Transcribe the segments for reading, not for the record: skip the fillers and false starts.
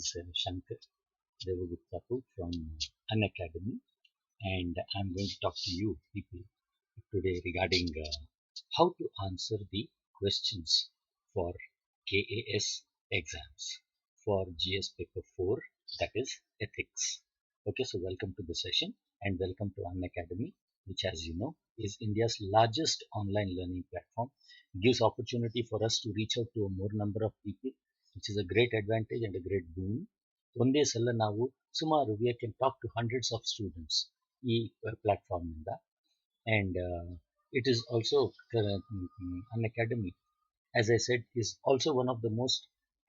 is Shankar Devaguptapu from Unacademy, and I'm going to talk to you people today regarding how to answer the questions for KAS exams for GS paper 4, that is ethics. Okay, so welcome to the session and welcome to Unacademy, which, as you know, is India's largest online learning platform. Gives opportunity for us to reach out to a more number of people, which is a great advantage and a great boon. ಒಂದೇ ಸಲ ನಾವು ಸುಮಾರು we can talk to hundreds of students ಈ platform ಇಂದ, and it is also Unacademy, as I said, is also one of the most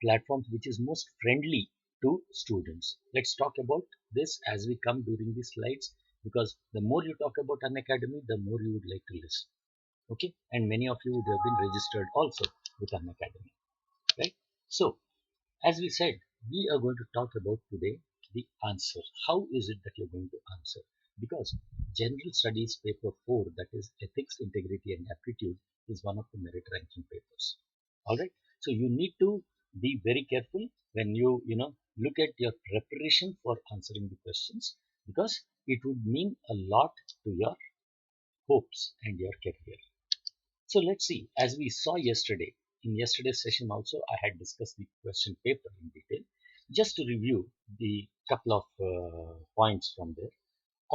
platforms which is most friendly to students. Let's talk about this as we come during the slides, because the more you talk about Unacademy, the more you would like to listen. Okay, and many of you would have been registered also with Unacademy, right? So, as we said, we are going to talk about today the answer. How is it that you're going to answer? Because General Studies paper 4, that is Ethics, Integrity and Aptitude, is one of the merit ranking papers. Alright, so you need to be very careful when you look at your preparation for answering the questions, because it would mean a lot to your hopes and your career. So let's see, as we saw yesterday, in yesterday's session also I had discussed the question paper in detail. Just to review the couple of points from there,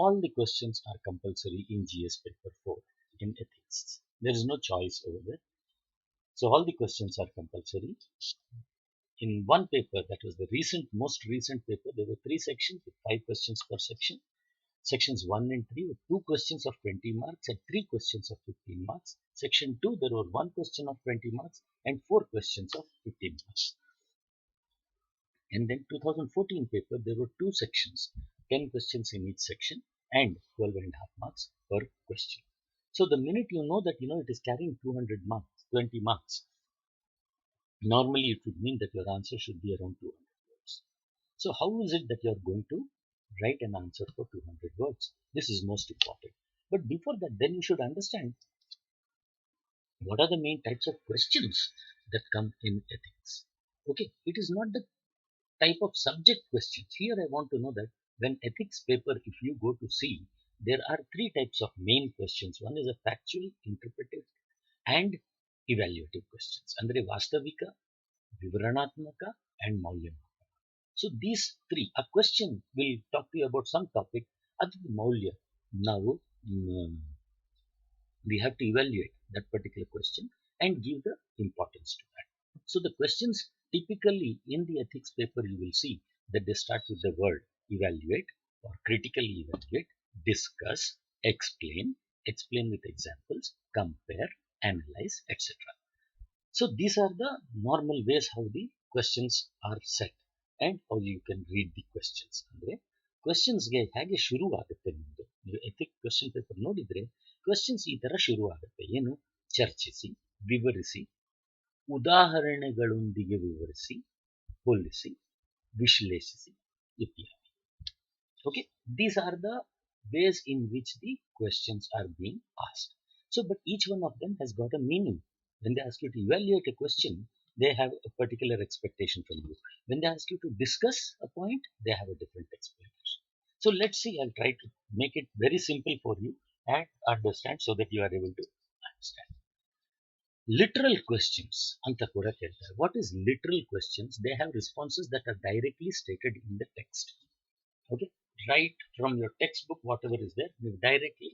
all the questions are compulsory in GS paper 4 in ethics. There is no choice over there. So all the questions are compulsory. In one paper, that was the most recent paper, there were 3 sections with 5 questions per section. Sections 1 and 3 were 2 questions of 20 marks and 3 questions of 15 marks. Section 2, there were 1 question of 20 marks and 4 questions of 15 marks. And then 2014 paper, there were 2 sections, 10 questions in each section and 12.5 marks per question. So the minute you know that it is carrying 200 marks, 20 marks, normally it would mean that your answer should be around 200 words. So how is it that you are going to write an answer for 200 words? This is most important. But before that, then you should understand what are the main types of questions that come in ethics. Okay, it is not the type of subject questions. Here I want to know that when ethics paper, if you go to see, there are 3 types of main questions. One is a factual, interpretive and evaluative questions. Andre Vastavika, Vivaranatmaka and Maulyamaka. So these 3, a question will talk to you about some topic. At the Maulya, now we have to evaluate that particular question and give the importance to that. So the questions typically in the ethics paper, you will see that they start with the word evaluate or critically evaluate, discuss, explain with examples, compare, analyze, etc. So these are the normal ways how the questions are set and how you can read the questions. Andre questions ಗೆ ಹೇಗೆ ಶುರು ಆಗುತ್ತೆ ನಿಮ್ಮದು, ನೀವು ethics question paper ನೋಡಿದ್ರೆ questions ಈ ತರ ಶುರು ಆಗುತ್ತೆ. ಏನು? ಚರ್ಚಿಸಿ, ವಿವರಿಸಿ, ಉದಾಹರಣೆಗಳೊಂದಿಗೆ ವಿವರಿಸಿ, ಹೋಲಿಸಿ, ವಿಶ್ಲೇಷಿಸಿ ಇತ್ಯಾದಿ. Okay, these are the ways in which the questions are being asked. So but each one of them has got a meaning. When they ask you to evaluate a question, they have a particular expectation from you. When they ask you to discuss a point, they have a different expectation. So let's see, I'll try to make it very simple for you and understand so that you are able to understand. Literal questions anta kuda keltare. What is literal questions? They have responses that are directly stated in the text. Okay, right from your textbook, whatever is there, you directly,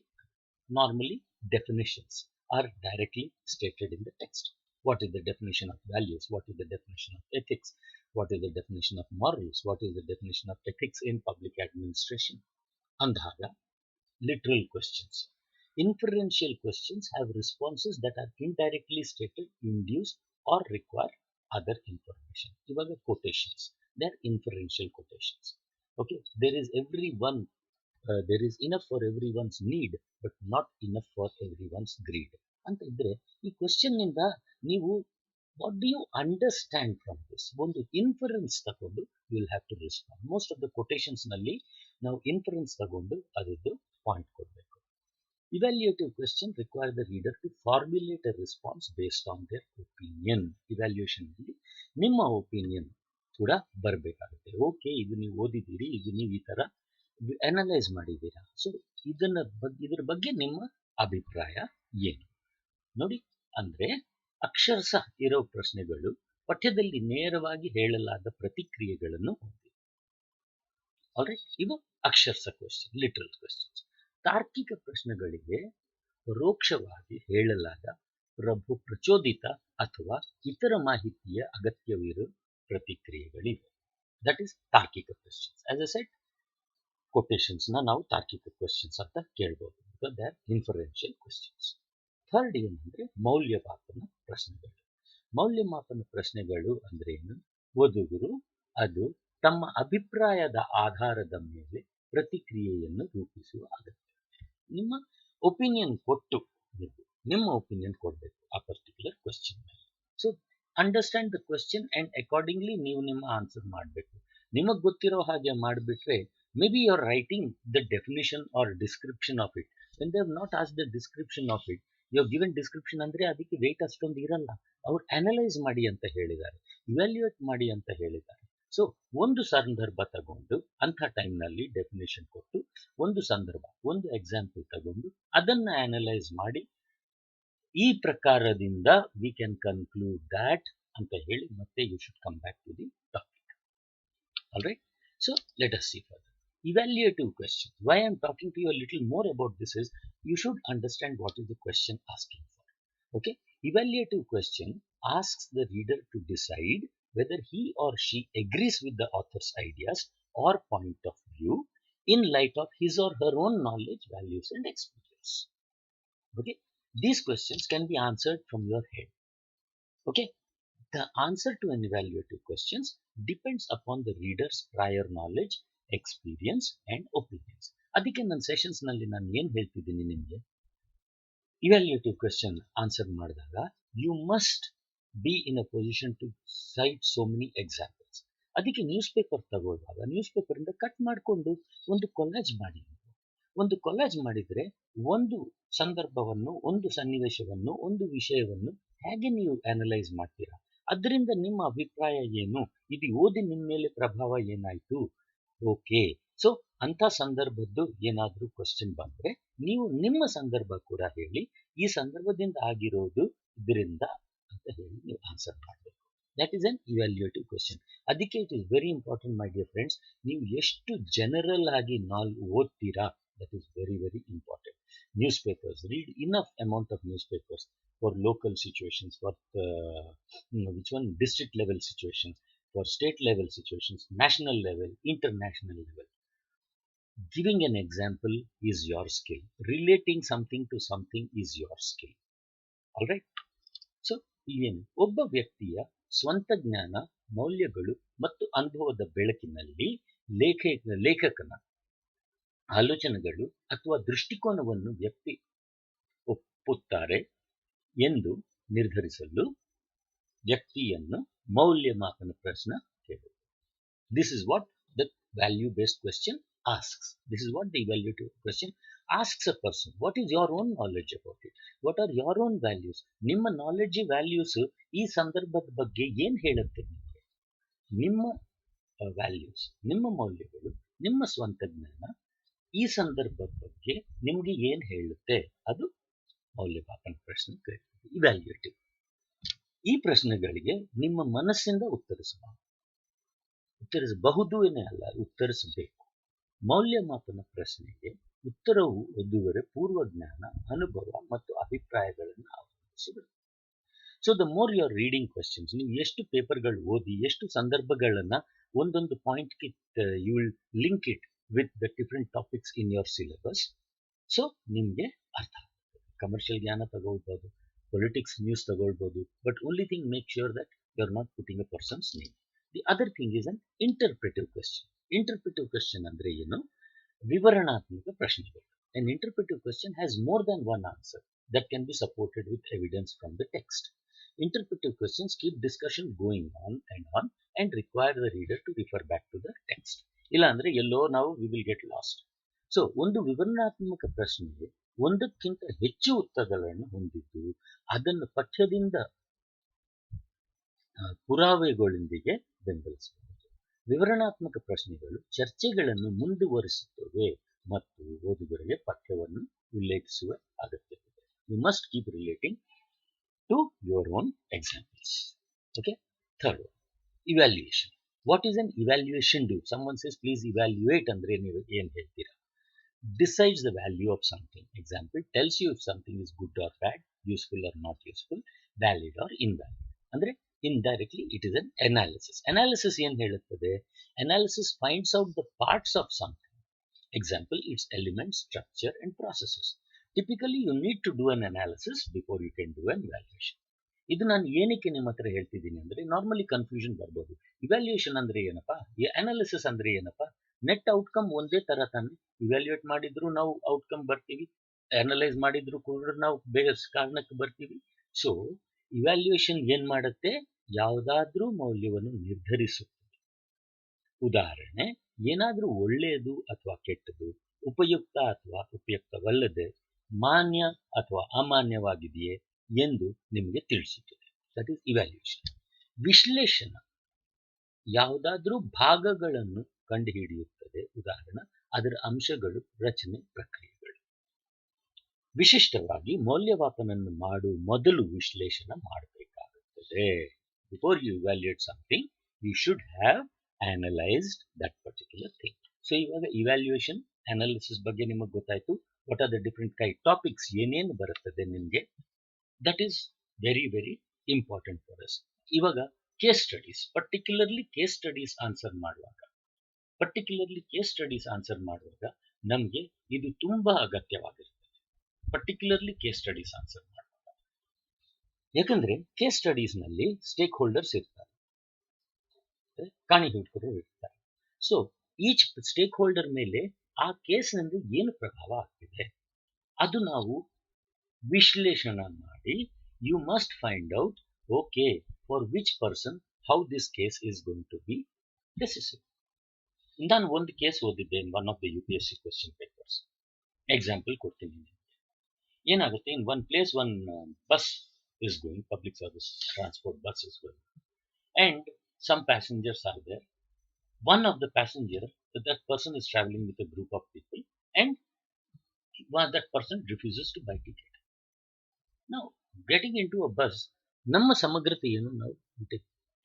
normally definitions are directly stated in the text. What is the definition of values? What is the definition of ethics? What is the definition of morals? What is the definition of ethics in public administration? Andhaga, literal questions. Inferential questions have responses that are indirectly stated, induced or require other information. Ivaga quotations, they are inferential quotations. Okay, there is enough for everyone's need, but not enough for everyone's greed. ಅಂತ ಇದ್ರೆ ಈ question ನಿಂದ ನೀವು what do you understand from this? ಒಂದು inference ತಗೊಂಡು you will have to respond. Most of the quotations ನಲ್ಲಿ ನಾವು inference ತಗೊಂಡು ಅದರದ್ದು ಪಾಯಿಂಟ್ ಕೊಡಬೇಕು. Evaluative question require the reader to formulate a response based on their opinion. Evaluation ನಲ್ಲಿ ನಿಮ್ಮ opinion ಕೂಡ ಬರಬೇಕಾಗುತ್ತೆ. ಓಕೆ, ಇದು ನೀವು ಓದಿದ್ದೀರಿ, ಇದು ನೀವು ಈ ಥರ ಅನಲೈಸ್ ಮಾಡಿದ್ದೀರಾ, ಸೊ ಇದ್ರ ಬಗ್ಗೆ ನಿಮ್ಮ ಅಭಿಪ್ರಾಯ ಏನು ನೋಡಿ. ಅಂದ್ರೆ ಅಕ್ಷರಶಃ ಇರೋ ಪ್ರಶ್ನೆಗಳು ಪಠ್ಯದಲ್ಲಿ ನೇರವಾಗಿ ಹೇಳಲಾದ ಪ್ರತಿಕ್ರಿಯೆಗಳನ್ನು ಹೊಂದಿವೆ. ಆಲ್ರೈಟ್, ಇವು ಅಕ್ಷರಶಃ ಕ್ವೆಶ್ಚನ್, ಲಿಟ್ರಲ್ ಕ್ವೆಶ್ಚನ್ಸ್. ತಾರ್ಕಿಕ ಪ್ರಶ್ನೆಗಳಿಗೆ ಪರೋಕ್ಷವಾಗಿ ಹೇಳಲಾದ ಪ್ರಭು ಪ್ರಚೋದಿತ ಅಥವಾ ಇತರ ಮಾಹಿತಿಯ ಅಗತ್ಯವಿರುವ ಪ್ರತಿಕ್ರಿಯೆಗಳಿವೆ. ದಟ್ ಈಸ್ ತಾರ್ಕಿಕ questions. As A set, quotations ನಾವು ತಾರ್ಕಿಕ ಕ್ವೆಶ್ಚನ್ಸ್ ಅಂತ ಕೇಳ್ಬೋದು, because they are inferential questions. Third ಏನಂದ್ರೆ ಮೌಲ್ಯಮಾಪನ ಪ್ರಶ್ನೆಗಳು. ಮೌಲ್ಯಮಾಪನ ಪ್ರಶ್ನೆಗಳು ಅಂದ್ರೆ ಏನು? ಓದುಗರು ಅದು ತಮ್ಮ ಅಭಿಪ್ರಾಯದ ಆಧಾರದ ಮೇಲೆ ಪ್ರತಿಕ್ರಿಯೆಯನ್ನು ರೂಪಿಸುವ ಅಗತ್ಯ. ನಿಮ್ಮ ಒಪಿನಿಯನ್ ಕೊಟ್ಟು ನಿಮ್ಮ ಒಪಿನಿಯನ್ ಕೊಡಬೇಕು ಆ ಪರ್ಟಿಕ್ಯುಲರ್ ಕ್ವೆಶ್ಚನ್ ಮೇಲೆ. So understand the question and accordingly ನೀವು ನಿಮ್ಮ ಆನ್ಸರ್ ಮಾಡಬೇಕು. ನಿಮಗೆ ಗೊತ್ತಿರೋ ಹಾಗೆ ಮಾಡಿಬಿಟ್ರೆ maybe you are writing the definition or description of it. When they have not asked the description of it, you have given description ಅಂದ್ರೆ ಅದಕ್ಕೆ wait ಅಷ್ಟೊಂದು ಇರಲ್ಲ. ಅವ್ರು ಅನಲೈಸ್ ಮಾಡಿ ಅಂತ ಹೇಳಿದ್ದಾರೆ, ಇವ್ಯಾಲ್ಯೂಯೇಟ್ ಮಾಡಿ ಅಂತ ಹೇಳಿದ್ದಾರೆ. ಸೊ ಒಂದು ಸಂದರ್ಭ ತಗೊಂಡು ಅಂಥ ಟೈಮ್ನಲ್ಲಿ ಡೆಫಿನೇಷನ್ ಕೊಟ್ಟು, ಒಂದು ಸಂದರ್ಭ, ಒಂದು ಎಕ್ಸಾಂಪಲ್ ತಗೊಂಡು ಅದನ್ನ ಅನಲೈಸ್ ಮಾಡಿ ಈ ಪ್ರಕಾರದಿಂದ ವಿ ಕ್ಯಾನ್ ಕನ್ಕ್ಲೂಡ್ ದ್ಯಾಟ್ ಅಂತ ಹೇಳಿ ಮತ್ತೆ you should come back to the topic. Alright, so let us see further. Evaluative question. Why I am talking to you a little more about this is you should understand what is the question asking for. Okay, evaluative question asks the reader to decide whether he or she agrees with the author's ideas or point of view in light of his or her own knowledge, values and experience. Okay, these questions can be answered from your head. Okay, the answer to an evaluative questions depends upon the reader's prior knowledge, experience and opinions. ಅದಕ್ಕೆ ನನ್ನ sessions ನಲ್ಲಿ ನಾನು ಏನು ಹೇಳ್ತಿದ್ದೀನಿ ನಿಮಗೆ, evaluative question answer ಮಾಡಿದಾಗ you must be in a position to cite so many examples. ಅದಕ್ಕೆ newspaper ತಗೊಳ್ಳುವಾಗ ನ್ಯೂಸ್ ಪೇಪರಿಂದ ಕಟ್ ಮಾಡಿಕೊಂಡು ಒಂದು ಕೊಲಾಜ್ ಮಾಡಿ. ಒಂದು ಕೊಲಾಜ್ ಮಾಡಿದರೆ ಒಂದು ಸಂದರ್ಭವನ್ನು, ಒಂದು ಸನ್ನಿವೇಶವನ್ನು, ಒಂದು ವಿಷಯವನ್ನು ಹೇಗೆ ನೀವು ಅನಲೈಸ್ ಮಾಡ್ತೀರಾ, ಅದರಿಂದ ನಿಮ್ಮ ಅಭಿಪ್ರಾಯ ಏನು, ಇದು ಓದಿ ನಿಮ್ಮ ಮೇಲೆ ಪ್ರಭಾವ ಏನಾಯಿತು. ಓಕೆ, ಸೊ ಅಂಥ ಸಂದರ್ಭದ್ದು ಏನಾದರೂ ಕ್ವಶನ್ ಬಂದರೆ ನೀವು ನಿಮ್ಮ ಸಂದರ್ಭ ಕೂಡ ಹೇಳಿ, ಈ ಸಂದರ್ಭದಿಂದ ಆಗಿರೋದು ಇದರಿಂದ ಅಂತ ಹೇಳಿ ನೀವು ಆನ್ಸರ್ ಮಾಡಬೇಕು. That is an evaluative question. ಅದಕ್ಕೆ it is very important my dear friends, ನೀವು ಎಷ್ಟು ಜನರಲ್ ಆಗಿ ಓದ್ತೀರಾ, that is very very important. News papers, read enough amount of news papers for local situations, for which one district level situations, for state level situations, national level, international level. Giving an example is your skill. Relating something to something is your skill. All right? So, ಏನು ಒಬ್ಬ ವ್ಯಕ್ತಿಯ ಸ್ವಂತ ಜ್ಞಾನ, ಮೌಲ್ಯಗಳು ಮತ್ತು ಅನುಭವದ ಬೆಳಕಿನಲ್ಲಿ ಲೇಖಕನ ಆಲೋಚನೆಗಳು ಅಥವಾ ದೃಷ್ಟಿಕೋನವನ್ನು ವ್ಯಕ್ತಿ ಒಪ್ಪುತ್ತಾರೆ ಎಂದು ನಿರ್ಧರಿಸಲು ವ್ಯಕ್ತಿಯನ್ನು ಮೌಲ್ಯಮಾಪನ ಪ್ರಶ್ನೆ ಕೇಳುವುದು. This is what the value-based question asks. This is what the evaluative question asks a person. What is your own knowledge about it? What are your own values? ನಿಮ್ಮ ನಾಲೆಡ್ಜ್, ವ್ಯಾಲ್ಯೂಸ್ ಈ ಸಂದರ್ಭದ ಬಗ್ಗೆ ಏನು ಹೇಳುತ್ತೆ ನಿಮಗೆ? ನಿಮ್ಮ ವ್ಯಾಲ್ಯೂಸ್, ನಿಮ್ಮ ಮೌಲ್ಯಗಳು, ನಿಮ್ಮ ಸ್ವಂತ ಜ್ಞಾನ ಈ ಸಂದರ್ಭದ ಬಗ್ಗೆ ನಿಮಗೆ ಏನು ಹೇಳುತ್ತೆ, ಅದು ಮೌಲ್ಯಮಾಪನ ಪ್ರಶ್ನೆ ಕೇಳ್ತೀವಿ, ಇವ್ಯಾಲ್ಯೂಯೇಟಿವ್. ಈ ಪ್ರಶ್ನೆಗಳಿಗೆ ನಿಮ್ಮ ಮನಸ್ಸಿಂದ ಉತ್ತರಿಸಬಹುದು ಏನೇ ಅಲ್ಲ, ಉತ್ತರಿಸಬೇಕು. ಮೌಲ್ಯಮಾಪನ ಪ್ರಶ್ನೆಗೆ ಉತ್ತರವು ಓದುಗರ ಪೂರ್ವ ಜ್ಞಾನ, ಅನುಭವ ಮತ್ತು ಅಭಿಪ್ರಾಯಗಳನ್ನು ಅವಲಂಬಿಸಿದೆ. So the more you are reading questions, ನೀವು ಎಷ್ಟು ಪೇಪರ್ಗಳು ಓದಿ, ಎಷ್ಟು ಸಂದರ್ಭಗಳನ್ನು ಒಂದೊಂದು ಪಾಯಿಂಟ್ಗೆ you will link it with the different topics in your syllabus. So ನಿಮಗೆ ಅರ್ಥ ಆಗುತ್ತೆ. ಕಮರ್ಷಿಯಲ್ ಜ್ಞಾನ ತಗೊಳ್ಬೋದು, ಪೊಲಿಟಿಕ್ಸ್ ನ್ಯೂಸ್ ತಗೊಳ್ಬೋದು, but only thing make sure that you are not putting a person's name. The other thing is an interpretive question. Interpretive question ಅಂದರೆ ಏನು? ವಿವರಣಾತ್ಮಕ ಪ್ರಶ್ನೆಗಳು. An interpretive question has more than one answer that can be supported with evidence from the text. Interpretive questions keep discussion going on and require the reader to refer back to the text. ಇಲ್ಲ ಅಂದರೆ ಎಲ್ಲೋ ನಾವು we will get lost. So ಒಂದು ವಿವರಣಾತ್ಮಕ ಪ್ರಶ್ನೆಗೆ ಒಂದಕ್ಕಿಂತ ಹೆಚ್ಚು ಉತ್ತರಗಳನ್ನು ಹೊಂದಿದ್ದು ಅದನ್ನು ಪಠ್ಯದಿಂದ ಪುರಾವೆಗಳೊಂದಿಗೆ ಬೆಂಬಲಿಸಬಹುದು. ವಿವರಣಾತ್ಮಕ ಪ್ರಶ್ನೆಗಳು ಚರ್ಚೆಗಳನ್ನು ಮುಂದುವರಿಸುತ್ತವೆ ಮತ್ತು ಓದುಗರಿಗೆ ಪಠ್ಯವನ್ನು ಉಲ್ಲೇಖಿಸುವ ಅಗತ್ಯವಿದೆ. You must keep relating to your own examples. Okay. Third one, evaluation. What is an evaluation do? Someone says please evaluate ಅಂದ್ರೆ ನೀವು ಏನು ಹೇಳ್ತೀರಾ? Decides the value of something. Example, tells you if something is good or bad, useful or not useful, valid or invalid. ಅಂದ್ರೆ indirectly it is an analysis. Analysis ಏನು ಹೇಳುತ್ತದೆ? Analysis finds out the parts of something. Example, its elements, structure and processes. Typically you need to do an analysis before you can do an evaluation. ಇದು ನಾನು ಏನಕ್ಕೆ ನಿಮ್ಮ ಹತ್ರ ಹೇಳ್ತಿದ್ದೀನಿ ಅಂದ್ರೆ normally confusion ಬರ್ಬೋದು. ಇವ್ಯಾಲ್ಯೂಯೇಷನ್ ಅಂದ್ರೆ ಏನಪ್ಪಾ, ಅನಾಲಿಸಿಸ್ ಅಂದ್ರೆ ಏನಪ್ಪಾ? ನೆಟ್ ಔಟ್ಕಮ್ ಒಂದೇ ತರ ತಾನೆ. ಇವ್ಯಾಲ್ಯೂಯೇಟ್ ಮಾಡಿದ್ರು ನಾವು ಔಟ್ಕಮ್ ಬರ್ತೀವಿ, ಅನಲೈಸ್ ಮಾಡಿದ್ರು ಕೂಡ ನಾವು ಬೇರೆ ಕಾರಣಕ್ಕೆ ಬರ್ತೀವಿ. ಸೊ ಇವ್ಯಾಲ್ಯೂಯೇಷನ್ ಏನ್ ಮಾಡುತ್ತೆ? ಯಾವುದಾದ್ರೂ ಮೌಲ್ಯವನ್ನು ನಿರ್ಧರಿಸುತ್ತದೆ. ಉದಾಹರಣೆ, ಏನಾದ್ರೂ ಒಳ್ಳೆಯದು ಅಥವಾ ಕೆಟ್ಟದು, ಉಪಯುಕ್ತ ಅಥವಾ ಉಪಯುಕ್ತವಲ್ಲದೆ, ಮಾನ್ಯ ಅಥವಾ ಅಮಾನ್ಯವಾಗಿದೆಯೇ ಎಂದು ನಿಮಗೆ ತಿಳಿಸುತ್ತದೆ. That is evaluation. ವಿಶ್ಲೇಷಣೆ ಯಾವುದಾದ್ರೂ ಭಾಗಗಳನ್ನು ಕಂಡುಹಿಡಿಯುತ್ತದೆ. ಉದಾಹರಣೆ, ಅದರ ಅಂಶಗಳು, ರಚನೆ, ಪ್ರಕ್ರಿಯೆಗಳು. ವಿಶಿಷ್ಟವಾಗಿ ಮೌಲ್ಯಮಾಪನವನ್ನು ಮಾಡುವ ಮೊದಲು ವಿಶ್ಲೇಷಣೆ ಮಾಡಬೇಕಾಗುತ್ತದೆ. Before you evaluate something, you should have analysed that particular thing. So ಇವಾಗ ಇವ್ಯಾಲ್ಯೂಯೇಷನ್ ಅನಾಲಿಸಿಸ್ ಬಗ್ಗೆ ನಿಮಗೆ ಗೊತ್ತಾಯ್ತು. What are the different topics ಏನೇನು ಬರುತ್ತದೆ ನಿಮಗೆ, that is very very important for us. ಇವಾಗ case studies, particularly case studies answer ಮಾಡುವಾಗ ನಮಗೆ ಇದು ತುಂಬಾ ಅಗತ್ಯವಾಗಿರುತ್ತದೆ. ಪರ್ಟಿಕ್ಯುಲರ್ಲಿ ಕೇಸ್ ಸ್ಟಡೀಸ್ ಆನ್ಸರ್ ಮಾಡುವಾಗ, ಯಾಕಂದ್ರೆ ಕೇಸ್ ಸ್ಟಡೀಸ್ ನಲ್ಲಿ ಸ್ಟೇಕ್ ಹೋಲ್ಡರ್ಸ್ ಇರ್ತಾರೆ, ಕಾಣಿಹುಡುಕರು ಇರ್ತಾರೆ. ಸೊ ಈಚ್ ಸ್ಟೇಕ್ ಹೋಲ್ಡರ್ ಮೇಲೆ ಆ ಕೇಸ್ನಲ್ಲಿ ಏನು ಪ್ರಭಾವ ಆಗ್ತಿದೆ ಅದು ನಾವು ವಿಶ್ಲೇಷಣೆ ಮಾಡಿ, you must find out, okay, for which person how this case is going to be decisive. ನಾನು ಒಂದು ಕೇಸ್ ಓದಿದ್ದೆ in one of the UPSC question papers. Example ಕೊಡ್ತೀನಿ. ಏನಾಗುತ್ತೆ, in one place one bus is going, public service transport bus is going, and some passengers are there. One of the passenger, that person is traveling with a group of people, and that person refuses to buy ticket. Now getting into a bus, ನಮ್ಮ ಸಮಗ್ರತೆ ಏನು? ನಾವು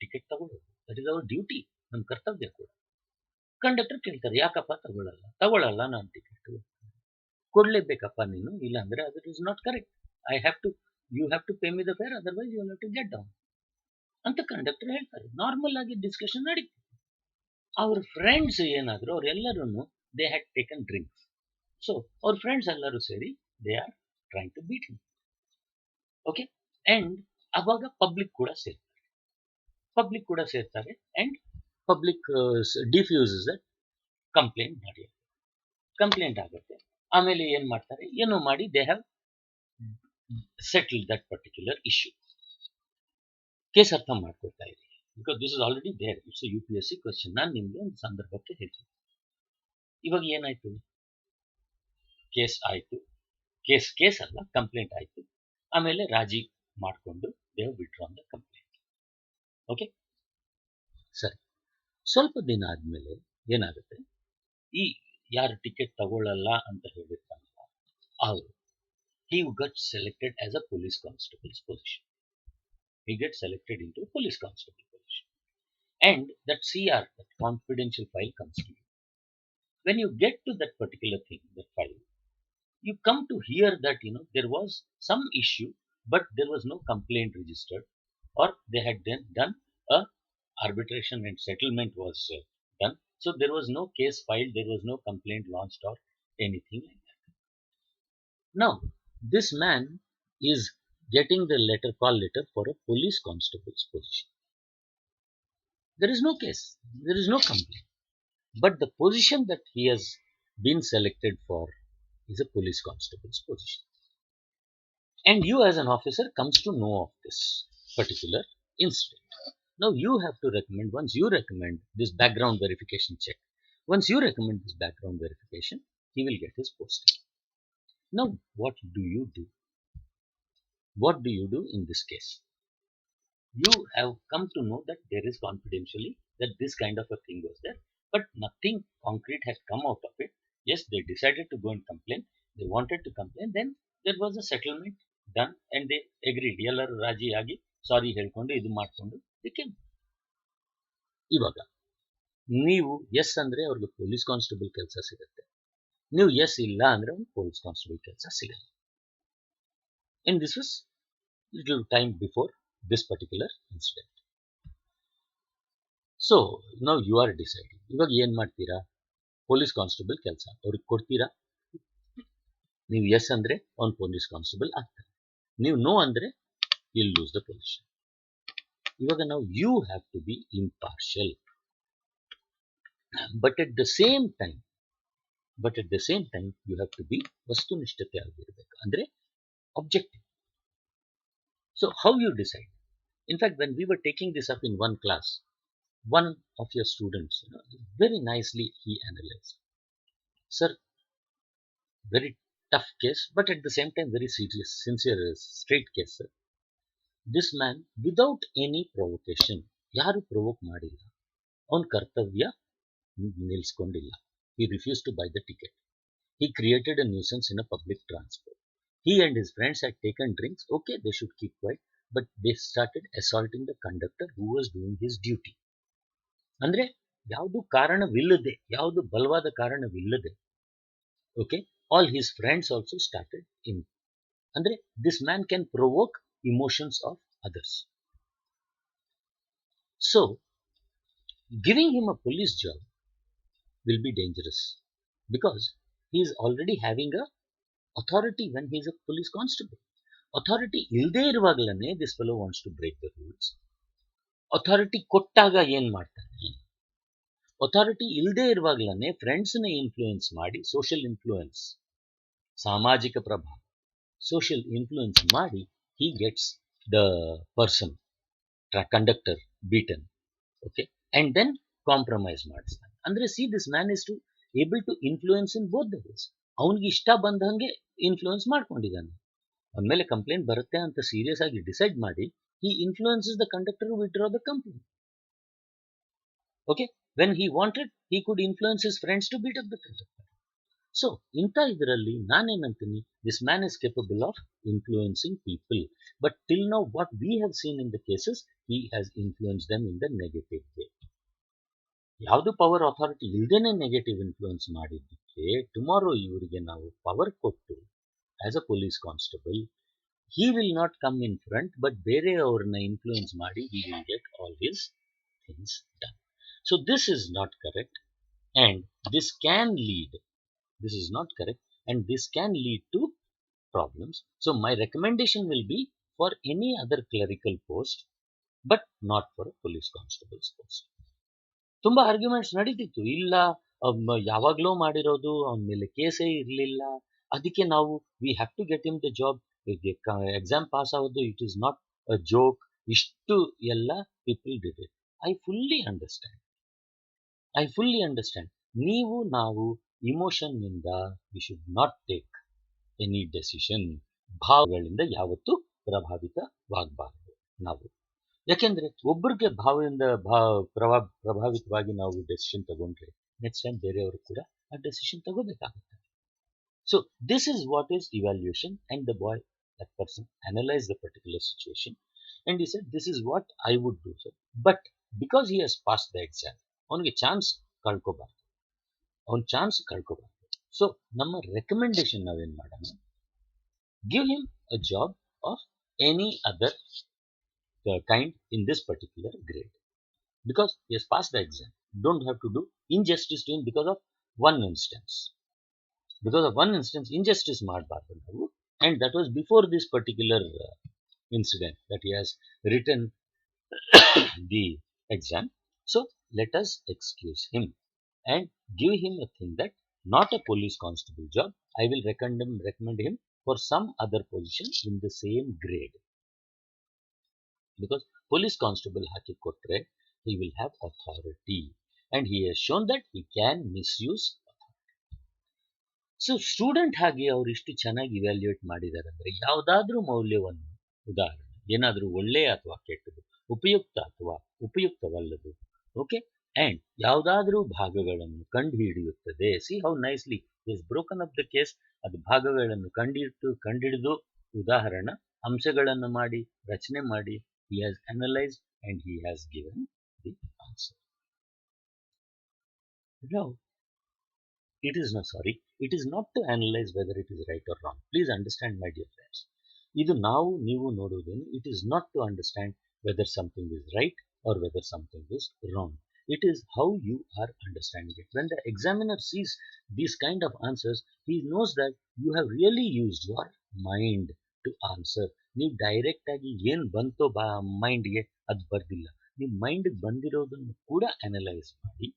ticket ತಗೊಳ್ಳೋದು, that is our duty, ನಮ್ಮ ಕರ್ತವ್ಯ ಕೂಡ. Conductor ಕೇಳ್ತಾರೆ, ಯಾಕಪ್ಪ ತಗೊಳ್ಳಲ್ಲ ನಾನು ಟಿಕೆಟ್? ಕೊಡ್ಲೇಬೇಕಪ್ಪ ನೀನು, ಇಲ್ಲ ಅಂದ್ರೆ ಅದು is not correct. You have to pay me the fare, otherwise you have to get down ಅಂತ ಕಂಡಕ್ಟರ್ ಹೇಳ್ತಾರೆ. ನಾರ್ಮಲ್ ಆಗಿ ಡಿಸ್ಕಷನ್ ನಡೀತು. ಅವ್ರ ಫ್ರೆಂಡ್ಸ್ ಏನಾದ್ರು, ಅವರೆಲ್ಲರೂ they had taken drinks. So ಅವ್ರ ಫ್ರೆಂಡ್ಸ್ ಎಲ್ಲರೂ ಸೇರಿ they are trying to beat him. Okay, and ಅವಾಗ ಪಬ್ಲಿಕ್ ಕೂಡ ಸೇರ್ತಾರೆ and public diffuses that complaint ಆಗುತ್ತೆ. ಆಮೇಲೆ ಏನ್ ಮಾಡ್ತಾರೆ, ಏನೋ ಮಾಡಿ they have settled that particular issue. Case ಅರ್ಥ ಮಾಡ್ಕೊಳ್ತಾ ಇರಿ, because this is already there. It's UPSC question. ನಾನು ನಿಮ್ಗೆ ಒಂದು ಸಂದರ್ಭಕ್ಕೆ ಹೇಳ್ತೀನಿ. ಇವಾಗ ಏನಾಯ್ತು, ಕೇಸ್ ಆಯ್ತು, ಕೇಸ್ ಅಲ್ಲ, ಕಂಪ್ಲೇಂಟ್ ಆಯ್ತು. ಆಮೇಲೆ ರಾಜಿ ಮಾಡಿಕೊಂಡು they have withdrawn the complaint. Okay, ಸರಿ. ಸ್ವಲ್ಪ ದಿನ ಆದ್ಮೇಲೆ ಏನಾಗುತ್ತೆ, ಈ ಯಾರು ಟಿಕೆಟ್ ತಗೊಳ್ಳಲ್ಲ ಅಂತ ಹೇಳಿರ್ತಾನಲ್ಲ ಅವರು, he gets selected as a police constable's position. He gets selected into a police constable position, and that CR, that confidential file, comes to you. When you get to that particular thing, that file, you come to hear that there was some issue, but there was no complaint registered, or they had then done a arbitration and settlement was done. So there was no case filed, there was no complaint launched or anything like that. Now this man is getting the call letter for a police constable's position. There is no case, there is no complaint, but the position that he has been selected for is a police constable's position. And you as an officer comes to know of this particular incident. Now you have to recommend, once you recommend this background verification check, once you recommend this background verification, he will get his posting. Now what do you do? What do you do in this case? You have come to know that there is confidentially that this kind of a thing was there, but nothing concrete had come out of it. Yes, they decided to go and complain. They wanted to complain. Then there was a settlement done and they agreed. ಎಲ್ಲರೂ ರಾಜಿ ಆಗಿ ಸಾರಿ ಹೇಳ್ಕೊಂಡು ಇದು ಮಾಡ್ಕೊಂಡು they ಇವಾಗ ನೀವು S ಅಂದ್ರೆ ಅವ್ರಿಗೆ ಪೊಲೀಸ್ ಕಾನ್ಸ್ಟೇಬಲ್ ಕೆಲಸ ಸಿಗುತ್ತೆ, ನೀವು ಎಸ್ ಇಲ್ಲ ಅಂದ್ರೆ ಅವ್ರಿಗೆ ಪೊಲೀಸ್ ಕಾನ್ಸ್ಟೇಬಲ್ ಕೆಲಸ ಸಿಗಲ್ಲ. And this was little time before this particular incident. So now you are deciding. ಇವಾಗ ಏನ್ ಮಾಡ್ತೀರಾ? ಪೊಲೀಸ್ ಕಾನ್ಸ್ಟೇಬಲ್ ಕೆಲಸ ಅವ್ರಿಗೆ ಕೊಡ್ತೀರಾ? ನೀವು ಎಸ್ ಅಂದ್ರೆ ಅವ್ನು ಪೊಲೀಸ್ ಕಾನ್ಸ್ಟೇಬಲ್ ಆಗ್ತಾರೆ, ನೀವು ನೋ ಅಂದ್ರೆ you'll lose the position. ಇವಾಗ ನಾವು you have to be impartial, but at the same time you have to be ವಸ್ತುನಿಷ್ಠತೆ ಆಗಿರಬೇಕು, ಅಂದ್ರೆ objective. So how you decide? In fact, when we were taking this up in one class, one of your students, very nicely he analyzed. Sir, very tough case, but at the same time very serious, sincere, straight case, sir. This man, without any provocation, ಯಾರು provoke ಮಾಡಿಲ್ಲ, ಅವನ ಕರ್ತವ್ಯ ನಿಲ್ಲಿಸ್ಕೊಂಡಿಲ್ಲ. He refused to buy the ticket. He created a nuisance in a public transport. He and his friends had taken drinks. Okay, they should keep quiet, but they started assaulting the conductor who was doing his duty. ಅಂದ್ರೆ ಯಾವುದು ಕಾರಣವಿಲ್ಲದೆ, ಯಾವುದು ಬಲವಾದ ಕಾರಣವಿಲ್ಲದೆ, okay, all his friends also started in. ಅಂದ್ರೆ this man can provoke emotions of others. So giving him a police job will be dangerous because he is already having a authority when he is a police constable. Authority ಇಲ್ಲದೆ ಇರುವಾಗಲೇ this fellow wants to break the rules. Authority ಕೊಟ್ಟಾಗ ಏನ್ ಮಾಡ್ತಾನೆ? Authority ಇಲ್ಲದೆ ಇರುವಾಗಲೇ ಫ್ರೆಂಡ್ಸ್ನ influence ಮಾಡಿ, social influence, ಸಾಮಾಜಿಕ ಪ್ರಭಾವ, ಸೋಷಿಯಲ್ ಇನ್ಫ್ಲೂಯೆನ್ಸ್ ಮಾಡಿ he gets the person, conductor, beaten, okay, and then compromise ಮಾಡಿಸ್ತಾನೆ. ಅಂದ್ರೆ see, this man is to able to influence in both the ways. ಅವನಿಗೆ ಇಷ್ಟ ಬಂದಂಗೆ ಇನ್ಫ್ಲೂಯೆನ್ಸ್ ಮಾಡ್ಕೊಂಡಿದ್ದಾನೆ. ಅವನ ಮೇಲೆ ಕಂಪ್ಲೇಂಟ್ ಬರುತ್ತೆ ಅಂತ ಸೀರಿಯಸ್ ಆಗಿ ಡಿಸೈಡ್ ಮಾಡಿ he influences the conductor to withdraw the complaint. Okay, when he wanted, he could influence his friends to beat up the conductor. So ಇಂಥ ಇದರಲ್ಲಿ ನಾನೇನಂತೀನಿ, this man is capable of influencing people, but till now what we have seen in the cases, he has influenced them in the negative way. ಯಾವುದು power authority ಇಲ್ಲದೇನೆ negative influence ಮಾಡಿದ್ದಕ್ಕೆ tomorrow ಇವರಿಗೆ ನಾವು power ಕೊಟ್ಟು as a police constable, he will not come in front, but ಬೇರೆಯವ್ರನ್ನ influence ಮಾಡಿ he will get all his things done. So this is not correct, and this is not correct, and this can lead to problems. So my recommendation will be for any other clerical post, but not for a police constable's post. ತುಂಬಾ arguments ನಡೀತಿತ್ತು, ಇಲ್ಲ ಯಾವಾಗ್ಲೋ ಮಾಡಿರೋದು, ಅವನ ಮೇಲೆ ಕೇಸೇ ಇರಲಿಲ್ಲ, ಅದಕ್ಕೆ ನಾವು we have to get him the job, exam pass ಆಗೋದು it is not a joke, ಇಷ್ಟು ಎಲ್ಲ people did it. I fully understand. ನೀವು ನಾವು ಇಮೋಷನ್ ನಿಂದ we should not take any decision. ಭಾವಗಳಿಂದ ಯಾವತ್ತೂ ಪ್ರಭಾವಿತವಾಗಬಾರದು ನಾವು. ಯಾಕೆಂದ್ರೆ ಒಬ್ಬರಿಗೆ ಭಾವದಿಂದ ಪ್ರಭಾವಿತವಾಗಿ ನಾವು ಡೆಸಿಷನ್ ತಗೊಂಡ್ರೆ ನೆಕ್ಸ್ಟ್ ಟೈಮ್ ಬೇರೆಯವರು ಕೂಡ ಆ ಡೆಸಿಷನ್ ತಗೋಬೇಕಾಗುತ್ತೆ. So this is what is evaluation, and the boy, that person analyse the particular situation and he said this is what I would do, sir, but because he has passed the exam, ಅವನಿಗೆ chance ಕಳ್ಕೋಬಾರ್ದು. So ನಮ್ಮ recommendation ನಾವೇನ್ ಮಾಡೋಣ, give him a job of any other kind in this particular grade, because he has passed the exam. Don't have to do injustice to him because of one instance. Injustice ಮಾಡಬಾರ್ದು ನಾವು, and that was before this particular incident that he has written the exam. So let us excuse him and give him a thing that not a police constable job. I will recommend him for some other position in the same grade, because police constable haki kotre he will have authority, and he has shown that he can misuse authority. So student ಹಾಗೆ ಅವರು ಇಷ್ಟು ಚೆನ್ನಾಗಿ evaluate ಮಾಡಿದ್ದಾರೆ ಅಂದ್ರೆ ಯಾವುದಾದ್ರೂ ಮೌಲ್ಯವನ್ನು, ಉದಾಹರಣೆ ಏನಾದರೂ ಒಳ್ಳೆಯ ಅಥವಾ ಕೆಟ್ಟದ್ದು, ಉಪಯುಕ್ತ ಅಥವಾ ಉಪಯುಕ್ತವಲ್ಲದು, ಓಕೆ, and ಯಾವುದಾದರೂ ಭಾಗಗಳನ್ನು ಕಂಡುಹಿಡಿಯುತ್ತದೆ. See how nicely is broken up the case. ಅದು ಭಾಗಗಳನ್ನು ಕಂಡಿಡಿದು ಉದಾಹರಣೆ ಅಂಶಗಳನ್ನು ಮಾಡಿ ರಚನೆ ಮಾಡಿ he has analyzed and he has given the answer. Now it is not to analyze whether it is right or wrong. Please understand, my dear friends. ಇದು ನಾವು ನೀವು ನೋಡುವುದೇನು. It is not to understand whether something is right or whether something is wrong. It is how you are understanding it. When the examiner sees these kind of answers, he knows that you have really used your mind to answer. ನೀವು direct ಆಗಿ ಏನು ಬಂತೋ ಮೈಂಡ್ಗೆ ಅದು ಬರ್ದಿಲ್ಲ. ನೀವು ಮೈಂಡ್ಗೆ ಬಂದಿರೋದನ್ನು ಕೂಡ analyse ಮಾಡಿ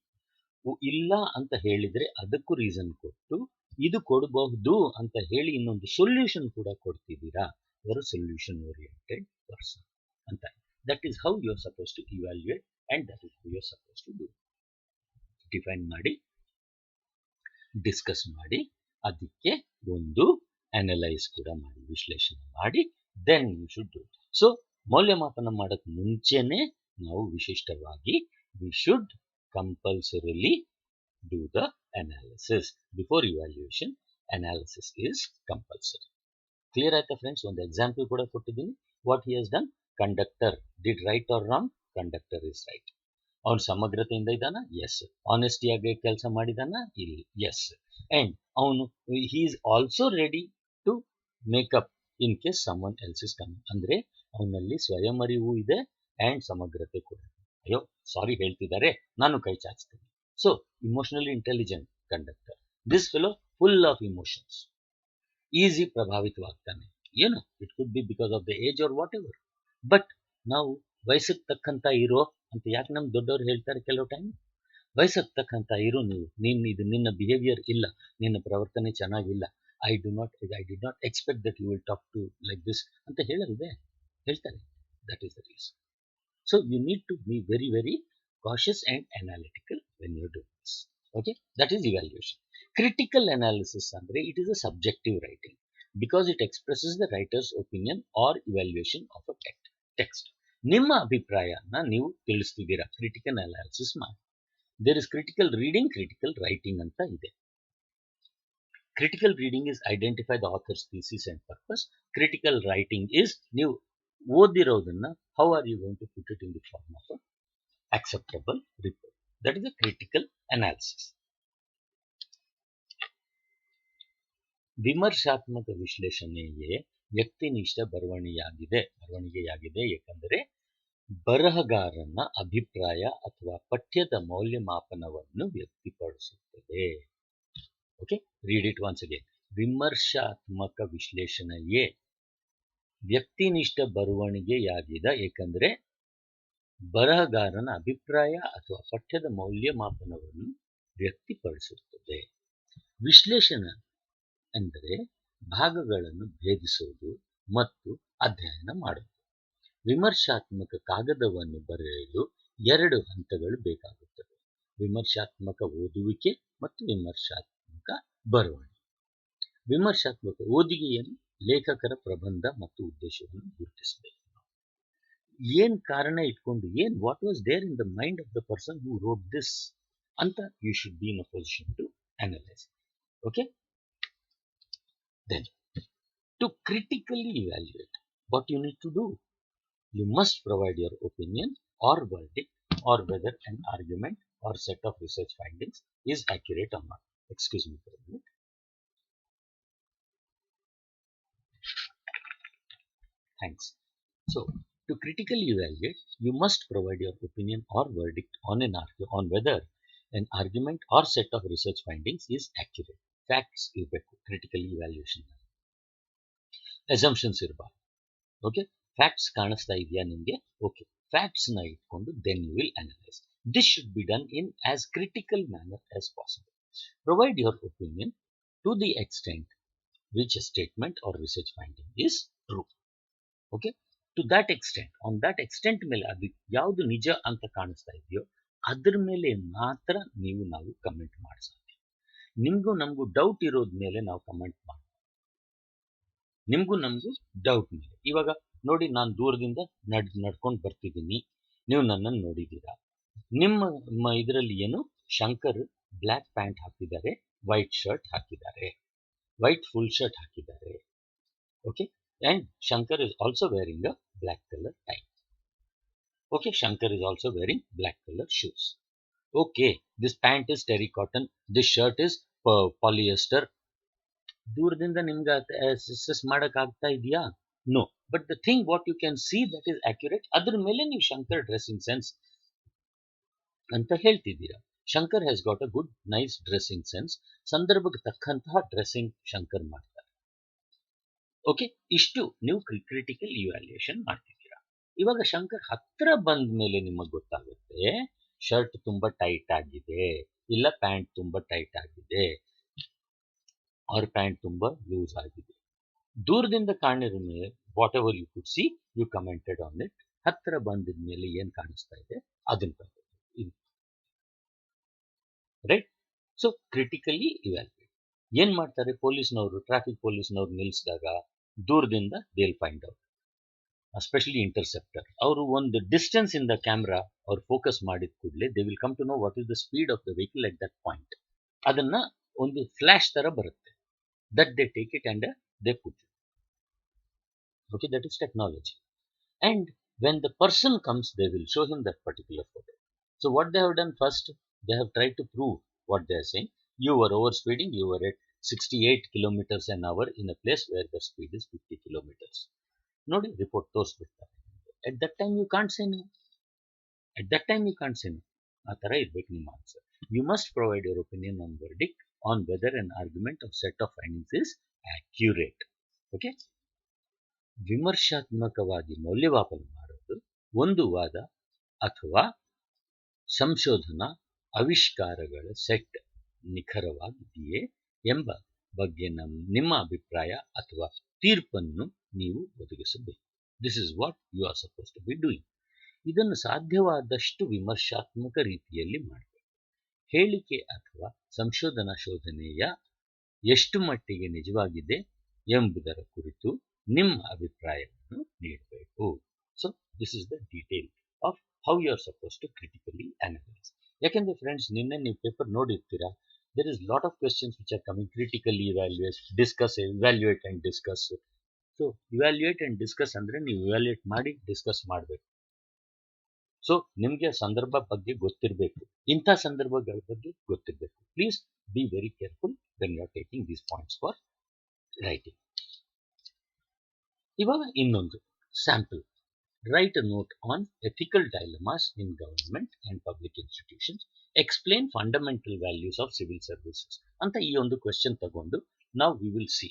ಇಲ್ಲ ಅಂತ ಹೇಳಿದರೆ ಅದಕ್ಕೂ ರೀಸನ್ ಕೊಟ್ಟು ಇದು ಕೊಡಬಹುದು ಅಂತ ಹೇಳಿ ಇನ್ನೊಂದು ಸೊಲ್ಯೂಷನ್ ಕೂಡ ಕೊಡ್ತಿದ್ದೀರಾ. ಅವರು ಸೊಲ್ಯೂಷನ್ ಓರಿಯೆಂಟೆಡ್ ಪರ್ಸನ್ ಅಂತ. That is how you are suppose to evaluate and that is how you are suppose to do. Define ಮಾಡಿ, ಡಿಸ್ಕಸ್ ಮಾಡಿ, ಅದಕ್ಕೆ ಒಂದು ಅನಲೈಸ್ ಕೂಡ ಮಾಡಿ, ವಿಶ್ಲೇಷಣೆ ಮಾಡಿ, then you should do. So ಮೌಲ್ಯಮಾಪನ ಮಾಡೋಕ್ಕೆ ಮುಂಚೆನೆ ನಾವು ವಿಶಿಷ್ಟವಾಗಿ we should compulsorily do the analysis. Before evaluation, analysis is compulsory. Clear ಆಯ್ತಾ ಫ್ರೆಂಡ್ಸ್? ಒಂದು ಎಕ್ಸಾಂಪಲ್ ಕೂಡ ಕೊಟ್ಟಿದ್ದೀನಿ. What he has done? Conductor did right or wrong? Conductor is right. ಅವನು ಸಮಗ್ರತೆಯಿಂದ ಇದ್ದಾನ? ಎಸ್. ಆನೆಸ್ಟಿಯಾಗಿ ಕೆಲಸ ಮಾಡಿದಾನ? ಇಲ್ಲ, ಎಸ್. ಅಂಡ್ ಅವನು he is also ready to make up in case someone else is coming. ಅಂದರೆ ಅವನಲ್ಲಿ ಸ್ವಯಂ ಅರಿವು ಇದೆ ಅಂಡ್ ಸಮಗ್ರತೆ ಕೂಡ. ಅಯ್ಯೋ ಸಾರಿ ಹೇಳ್ತಿದ್ದಾರೆ, ನಾನು ಕೈ ಚಾಚ್ತೀನಿ. So emotionally intelligent conductor. This fellow full of emotions, easy ಪ್ರಭಾವಿತವಾಗ್ತಾನೆ. ಏನು, it could be because of the age or whatever. But ನಾವು ವಯಸ್ಸಿಗೆ ತಕ್ಕಂತ ಇರೋ ಅಂತ ಯಾಕೆ ನಮ್ಗೆ ದೊಡ್ಡವರು ಹೇಳ್ತಾರೆ ಕೆಲವು ಟೈಮ್? ವಯಸ್ಸಿಗೆ ತಕ್ಕಂತ ಇರೋ ನೀನು ಇದು ನಿನ್ನ ಬಿಹೇವಿಯರ್ ಇಲ್ಲ, ನಿನ್ನ ಪ್ರವರ್ತನೆ ಚೆನ್ನಾಗಿಲ್ಲ, I did not expect that you will talk to like this ಅಂತ ಹೇಳಲ್ವೇ? ಹೇಳ್ತಾರೆ. That is the reason. So you need to be very, very cautious and analytical when you're doing this. Okay, that is evaluation. Critical analysis andre it is a subjective writing because it expresses the writer's opinion or evaluation of a text. Nimma abhiprayana ನೀವು ತಿಳಿಸ್ತಿದ್ದೀರಾ critical analysis ಮಾಡಿ. There is critical reading, critical writing anta ಇದೆ. Critical reading is identify the author's thesis and purpose. Critical writing is ನೀವು ಓದಿರೋದನ್ನ how are you going to put it in the form of an acceptable report. That is a critical analysis. ವಿಮರ್ಶಾತ್ಮಕ ವಿಶ್ಲೇಷಣೆಯೇ ವ್ಯಕ್ತಿನಿಷ್ಠ ಬರವಣಿಗೆಯಾಗಿದೆ ಏಕೆಂದರೆ ಬರಹಗಾರನ ಅಭಿಪ್ರಾಯ ಅಥವಾ ಪಠ್ಯದ ಮೌಲ್ಯಮಾಪನವನ್ನು ವ್ಯಕ್ತಪಡಿಸುತ್ತದೆ. Okay, read it once again. ವಿಮರ್ಶಾತ್ಮಕ ವಿಶ್ಲೇಷಣೆಯೇ ವ್ಯಕ್ತಿನಿಷ್ಠ ಬರವಣಿಗೆಯಾಗಿದೆ ಏಕೆಂದರೆ ಬರಹಗಾರನ ಅಭಿಪ್ರಾಯ ಅಥವಾ ಪಠ್ಯದ ಮೌಲ್ಯಮಾಪನವನ್ನು ವ್ಯಕ್ತಪಡಿಸುತ್ತದೆ. ವಿಶ್ಲೇಷಣೆ ಎಂದರೆ ಭಾಗಗಳನ್ನು ಭೇದಿಸುವುದು ಮತ್ತು ಅಧ್ಯಯನ ಮಾಡುವುದು. ವಿಮರ್ಶಾತ್ಮಕ ಕಾಗದವನ್ನು ಬರೆಯಲು 2 ಹಂತಗಳು ಬೇಕಾಗುತ್ತವೆ: ವಿಮರ್ಶಾತ್ಮಕ ಓದುವಿಕೆ ಮತ್ತು ವಿಮರ್ಶಾತ್ಮಕ ಬರವಣಿಗೆ. ವಿಮರ್ಶಾತ್ಮಕ ಓದಿಗೆಯನ್ನು ಲೇಖಕರ ಪ್ರಬಂಧ ಮತ್ತು ಉದ್ದೇಶವನ್ನು ಗುರುತಿಸಬೇಕು. ಏನ್ ಕಾರಣ ಇಟ್ಕೊಂಡು what was there in the mind of the person who wrote this ಅಂತ you should be in a position to analyse. Okay, then to critically evaluate what you need to do, you must provide your opinion or verdict or whether an argument or set of research findings is accurate or not. Excuse me for a minute. Thanks. So, to critically evaluate, you must provide your opinion or verdict on whether an argument or set of research findings is accurate. Facts irbeku critical evaluation. Assumptions irbaadu. Okay, facts ಕಾಣಿಸ್ತಾ ಇದೆಯಾ ನಿಮಗೆ? Okay, facts na itkondu then you will analyze. This should be done in as critical manner as possible. Provide your opinion to the extent which a statement or research finding is true. Okay, to that extent, on that extent ಮೇಲೆ ಅದು ಯಾವುದು ನಿಜ ಅಂತ ಕಾಣಿಸ್ತಾ ಇದೆಯೋ ಅದ್ರ ಮೇಲೆ ಮಾತ್ರ ನಾವು ಕಮೆಂಟ್ ಮಾಡಿ ಸಾಧ್ಯ. ನಿಮಗೂ ನಮಗೂ ಡೌಟ್ ಇರೋದ್ ಮೇಲೆ ನಾವು ಕಮೆಂಟ್ ಮಾಡಿ, ನಿಮಗೂ ನಮಗೂ ಡೌಟ್ ಮೇಲೆ. ಇವಾಗ ನೋಡಿ, ನಾನು ದೂರದಿಂದ ನಡ್ಕೊಂಡು ಬರ್ತಿದ್ದೀನಿ, ನೀವು ನನ್ನನ್ನು ನೋಡಿದ್ದೀರಾ, ನಿಮ್ಮ ಇದರಲ್ಲಿ ಏನು ಶಂಕರ್ ಬ್ಲ್ಯಾಕ್ ಪ್ಯಾಂಟ್ ಹಾಕಿದ್ದಾರೆ, ವೈಟ್ ಶರ್ಟ್ ಹಾಕಿದ್ದಾರೆ, ವೈಟ್ ಫುಲ್ ಶರ್ಟ್ ಹಾಕಿದ್ದಾರೆ. Okay, and Shankar is also wearing a black color tie. Okay, Shankar is also wearing black color shoes. Okay, this pant is terracotta, this shirt is polyester. ದೂರದಿಂದ ನಿಮ್ಗೆ assess ಮಾಡಕ್ ಆಗ್ತಾ ಇದೆಯಾ? No, but the thing what you can see that is accurate, ಅದ್ರ ಮೇಲೆ ನೀವು Shankar dressing sense ಅಂತ ಹೇಳ್ತಿದ್ದೀರಾ. Shankar has got a good nice dressing sense. ಸಂದರ್ಭಕ್ಕೆ ತಕ್ಕಂತಹ ಡ್ರೆಸ್ಸಿಂಗ್ ಶಂಕರ್ ಮಾಡ್ತಾರೆ. ಓಕೆ, ಇಷ್ಟು ನೀವು ಕ್ರಿಟಿಕಲ್ ಇವ್ಯಾಲ್ಯೂಯೇಷನ್ ಮಾಡ್ತಿದ್ದೀರಾ. ಇವಾಗ ಶಂಕರ್ ಹತ್ರ ಬಂದ ಮೇಲೆ ನಿಮಗೆ ಗೊತ್ತಾಗುತ್ತೆ ಶರ್ಟ್ ತುಂಬಾ ಟೈಟ್ ಆಗಿದೆ, ಇಲ್ಲ ಪ್ಯಾಂಟ್ ತುಂಬಾ ಟೈಟ್ ಆಗಿದೆ, ಅವ್ರ ಪ್ಯಾಂಟ್ ತುಂಬಾ ಲೂಸ್ ಆಗಿದೆ. ದೂರದಿಂದ ಕಾಣಿರೋ ಮೇಲೆ whatever you could see you commented on it. ಹತ್ರ ಬಂದಿದ ಮೇಲೆ ಏನ್ ಕಾಣಿಸ್ತಾ ಇದೆ ಅದನ್ನ ರೈಟ್. ಸೊ ಕ್ರಿಟಿಕಲಿ ಇವ್ಯಾಲ್ಯೂಯೇಟ್ ಏನ್ ಮಾಡ್ತಾರೆ ಪೊಲೀಸ್ನವರು, ಟ್ರಾಫಿಕ್ ಪೊಲೀಸ್ನವ್ರು ನಿಲ್ಲಿಸಿದಾಗ ದೂರದಿಂದ they will find out, especially interceptor. ಅವರು ಒಂದು ಡಿಸ್ಟೆನ್ಸ್ ಇಂದ ಕ್ಯಾಮ್ರಾ ಅವ್ರು ಫೋಕಸ್ ಮಾಡಿದ ಕೂಡಲೇ they will come to know what is the speed of the vehicle at that point. ಅದನ್ನ ಒಂದು ಫ್ಲಾಶ್ ತರ ಬರುತ್ತೆ. That they take it and they put it. Okay, that is technology. And when the person comes, they will show him that particular photo. So what they have done first, they have tried to prove what they are saying. You were overspeeding, you were at 68 kilometers an hour in a place where the speed is 50 kilometers. Nodi report ತೋರಿಸ್ಬಿಡ್ತಾರೆ. At that time you can't say no. At that time you can't say no. ಆ ಥರ ಇರ್ಬೇಕು ನಿಮ್ಮ answer. You must provide your opinion on verdict on whether an argument or set of findings is accurate. Okay? ವಿಮರ್ಶಾತ್ಮಕವಾಗಿ ಮೌಲ್ಯಮಾಪನ ಮಾಡೋದು ಒಂದು ವಾದ ಅಥವಾ ಸಂಶೋಧನಾ ಆವಿಷ್ಕಾರಗಳ ಸೆಟ್ ನಿಖರವಾಗಿದೆಯೇ ಎಂಬ ಬಗ್ಗೆ ನಿಮ್ಮ ಅಭಿಪ್ರಾಯ ಅಥವಾ ತೀರ್ಪನ್ನು ನೀವು ಒದಗಿಸಬೇಕು. This is what you are suppose to be doing. ಇದನ್ನು ಸಾಧ್ಯವಾದಷ್ಟು ವಿಮರ್ಶಾತ್ಮಕ ರೀತಿಯಲ್ಲಿ ಮಾಡಬೇಕು. ಹೇಳಿಕೆ ಅಥವಾ ಸಂಶೋಧನಾ ಶೋಧನೆಯ ಎಷ್ಟು ಮಟ್ಟಿಗೆ ನಿಜವಾಗಿದೆ ಎಂಬುದರ ಕುರಿತು ನಿಮ್ಮ ಅಭಿಪ್ರಾಯವನ್ನು ನೀಡಬೇಕು. So this is the detail of how you are suppose to critically analyse. ಯಾಕೆಂದ್ರೆ ಫ್ರೆಂಡ್ಸ್, ನಿನ್ನೆ ನೀವು ಪೇಪರ್ ನೋಡಿರ್ತೀರಾ, there is lot of questions which are coming. Critically evaluate, discuss, evaluate and discuss. So evaluate and discuss ಅಂದ್ರೆ ನೀವು evaluate ಮಾಡಿ discuss ಮಾಡಬೇಕು. So ನಿಮಗೆ ಸಂದರ್ಭ ಬಗ್ಗೆ ಗೊತ್ತಿರಬೇಕು, ಇಂಥ ಸಂದರ್ಭಗಳ ಬಗ್ಗೆ ಗೊತ್ತಿರಬೇಕು. Please be very careful when you are taking these points for writing. ಇವಾಗ ಇನ್ನೊಂದು sample. Write a note on ethical dilemmas in government and public institutions. Explain fundamental values of civil services ಅಂತ ಈ ಒಂದು ಕ್ವೆಶ್ಚನ್ ತಗೊಂಡು ನಾವು we will see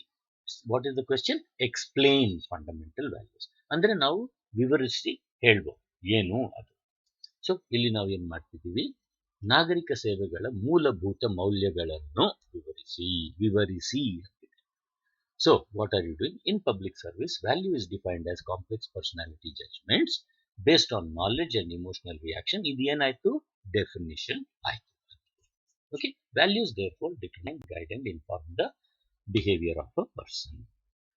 what is the question. Explain fundamental values ಅಂದ್ರೆ ನಾವು ವಿವರಿಸಿ ಹೇಳ್ಬೋದು ಏನು ಅದು. ಸೊ ಇಲ್ಲಿ ನಾವು ಏನ್ ಮಾಡ್ತಿದ್ದೀವಿ, ನಾಗರಿಕ ಸೇವೆಗಳ ಮೂಲಭೂತ ಮೌಲ್ಯಗಳನ್ನು ವಿವರಿಸಿ. So, what are you doing? In public service, value is defined as complex personality judgments based on knowledge and emotional reaction. This is definition. Okay, values therefore determine, guide and inform the behavior of a person.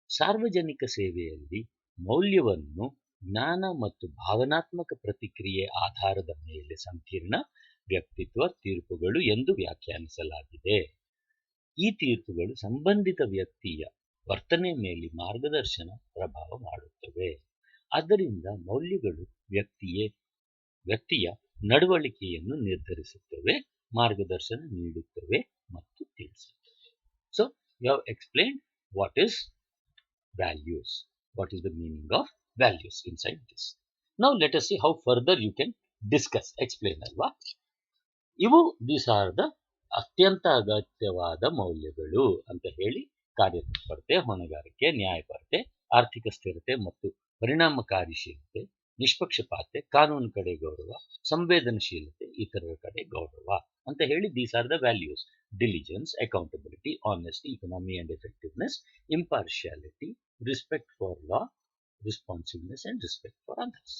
ಸಾರ್ವಜನಿಕ ಸೇವೆಯಲ್ಲಿ ಮೌಲ್ಯವನ್ನು ಜ್ಞಾನ ಮತ್ತು ಭಾವನಾತ್ಮಕ ಪ್ರತಿಕ್ರಿಯೆ ಆಧಾರದ ಮೇಲೆ ಸಂಕೀರ್ಣ ವ್ಯಕ್ತಿತ್ವ ತೀರ್ಪುಗಳು ಎಂದು ವ್ಯಾಖ್ಯಾನಿಸಲಾಗಿದೆ. ಈ ತೀರ್ಪುಗಳು ಸಂಬಂಧಿತ ವ್ಯಕ್ತಿಯ ವರ್ತನೆ ಮೇಲೆ ಮಾರ್ಗದರ್ಶನ ಪ್ರಭಾವ ಮಾಡುತ್ತವೆ. ಆದ್ದರಿಂದ ಮೌಲ್ಯಗಳು ವ್ಯಕ್ತಿಯ ನಡವಳಿಕೆಯನ್ನು ನಿರ್ಧರಿಸುತ್ತವೆ, ಮಾರ್ಗದರ್ಶನ ನೀಡುತ್ತವೆ ಮತ್ತು ತಿಳಿಸುತ್ತವೆ. So you have explained what is values, what is the meaning of values inside this. Now let us see how further you can discuss, explain alva. ಇವು these are the ಅತ್ಯಂತ ಅಗತ್ಯವಾದ ಮೌಲ್ಯಗಳು ಅಂತ ಹೇಳಿ ಕಾರ್ಯತತ್ಪರತೆ, ಹೊಣೆಗಾರಿಕೆ, ನ್ಯಾಯಪರತೆ, ಆರ್ಥಿಕ ಸ್ಥಿರತೆ ಮತ್ತು ಪರಿಣಾಮಕಾರಿಶೀಲತೆ, ನಿಷ್ಪಕ್ಷಪಾತೆ, ಕಾನೂನು ಕಡೆ ಗೌರವ, ಸಂವೇದನಶೀಲತೆ, ಇತರರ ಕಡೆ ಗೌರವ ಅಂತ ಹೇಳಿ these are the values. Diligence, accountability, honesty, economy and effectiveness, impartiality, respect for law, responsiveness and respect for others.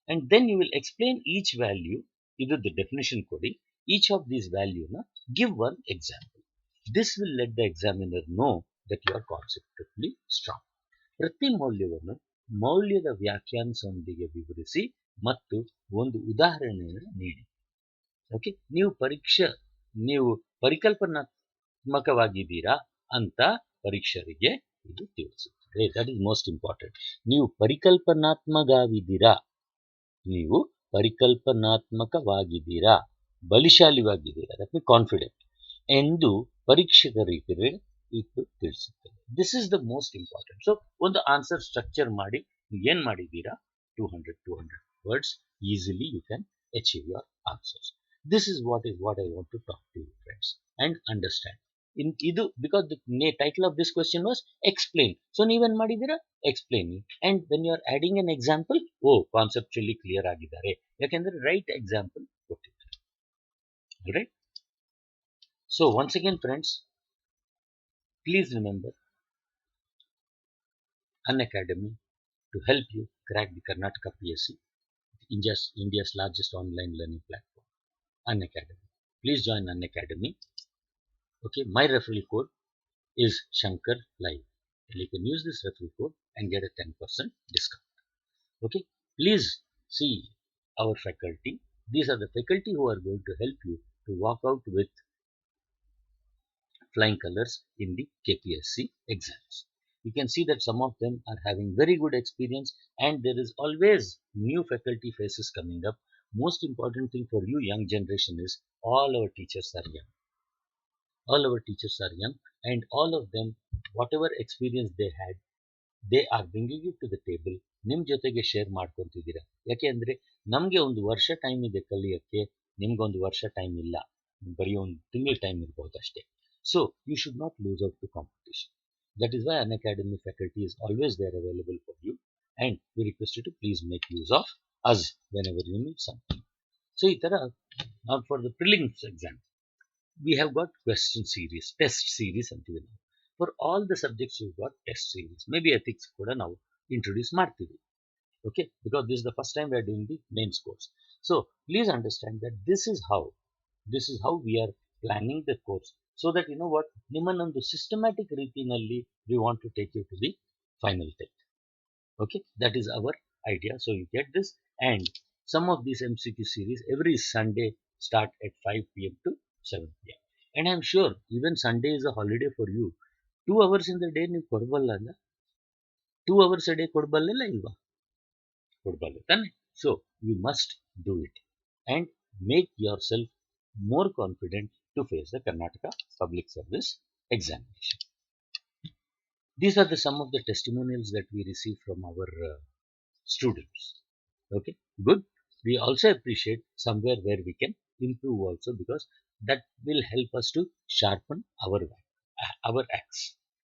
And then you will explain each value, either the definition kodi, each of these value na give one example. This will let the examiner know that you are conceptually strong. ಪ್ರತಿ ಮೌಲ್ಯವನ್ನು ಮೌಲ್ಯದ ವ್ಯಾಖ್ಯಾನದೊಂದಿಗೆ ವಿವರಿಸಿ ಮತ್ತು ಒಂದು ಉದಾಹರಣೆಯನ್ನು ನೀಡಿ. Okay, ನೀವು ಪರಿಕಲ್ಪನಾತ್ಮಕವಾಗಿದ್ದೀರಾ ಅಂತ ಪರೀಕ್ಷರಿಗೆ ಇದು ತಿಳಿಸುತ್ತದೆ. That is most important. ನೀವು ಪರಿಕಲ್ಪನಾತ್ಮಕವಾಗಿದ್ದೀರಾ, ಬಲಿಶಾಲಿವಾಗಿದ್ದೀರಾ, ದಟ್ ಮೀನ್ಸ್ ಕಾನ್ಫಿಡೆಂಟ್ ಎಂದು ಪರೀಕ್ಷಕರಿಗೆ ಇದು ತಿಳಿಸುತ್ತದೆ. This is the most important. So ಒಂದು ಆನ್ಸರ್ ಸ್ಟ್ರಕ್ಚರ್ ಮಾಡಿ ಏನ್ ಮಾಡಿದ್ದೀರಾ, 200 words easily you can achieve your answers. This is what I want to talk to you, friends, and understand. Idu because the title of this question was explain. So ನೀವೇನ್ ಮಾಡಿದ್ದೀರಾ, explaining, and when you are adding an example, conceptually clear ಆಗಿದ್ದಾರೆ, ಯಾಕೆಂದ್ರೆ right example ಕೊಟ್ಟಿದ್ದಾರೆ. Right? So once again, friends, please remember Unacademy to help you crack the Karnataka PSC, India's largest online learning platform. Unacademy. Please join Unacademy. Okay, my referral code is Shankar Live. And you can use this referral code and get a 10% discount. Okay, please see our faculty. These are the faculty who are going to help you to walk out with flying colors in the Kpsc exams. You can see that some of them are having very good experience, and there is always new faculty faces coming up. Most important thing for you young generation is all our teachers are young. All our teachers are young, and all of them, whatever experience they had, they are bringing it to the table. ನಿಮ್ಮ ಜೊತೆಗೆ share ಮಾಡ್ಕೊಂತಿದ್ದೀರಾ. ಯಾಕೆ ಅಂದರೆ ನಮಗೆ ಒಂದು ವರ್ಷ time ಇದೆ ಕಲಿಯೋಕ್ಕೆ, ನಿಮ್ಗೊಂದು ವರ್ಷ ಟೈಮ್ ಇಲ್ಲ, ಬರೀ ಒಂದು ತಿಂಗಳ ಟೈಮ್ ಇರ್ಬೋದು ಅಷ್ಟೇ. So you should not lose out to competition. That is why Unacademy faculty is always there available for you, and we request you to please make use of us whenever you need something. So now for the prelims exam, we have got question series, test series ಅಂತೀವಿ ನಾವು. For all the subjects you've got test series. Maybe ethics ಕೂಡ ನಾವು introduce ಮಾಡ್ತೀವಿ. Okay, because this is the first time we are doing the mains course. So please understand that this is how we are planning the course, so that you know what, ನಿಮ್ಮನ್ನೊಂದು systematic ರೀತಿನಲ್ಲಿ we want to take you to the final test. Okay, that is our idea. So you get this, and some of these MCQ series every Sunday start at 5 p.m. to 7 p.m. And I'm sure even Sunday is a holiday for you. 2 hours in the day ನೀವು ಕೊಡಬಲ್ಲ ಅಲ್ಲ, 2 hours a day ಕೊಡಬಲ್ಲ ಇಲ್ವಾ, ಕೊಡಬಲ್ಲ ತಾನೆ. So you must do it and make yourself more confident to face the Karnataka Public Service Examination. These are some of the testimonials that we receive from our students. Okay, good. We also appreciate somewhere where we can improve also, because that will help us to sharpen our axe.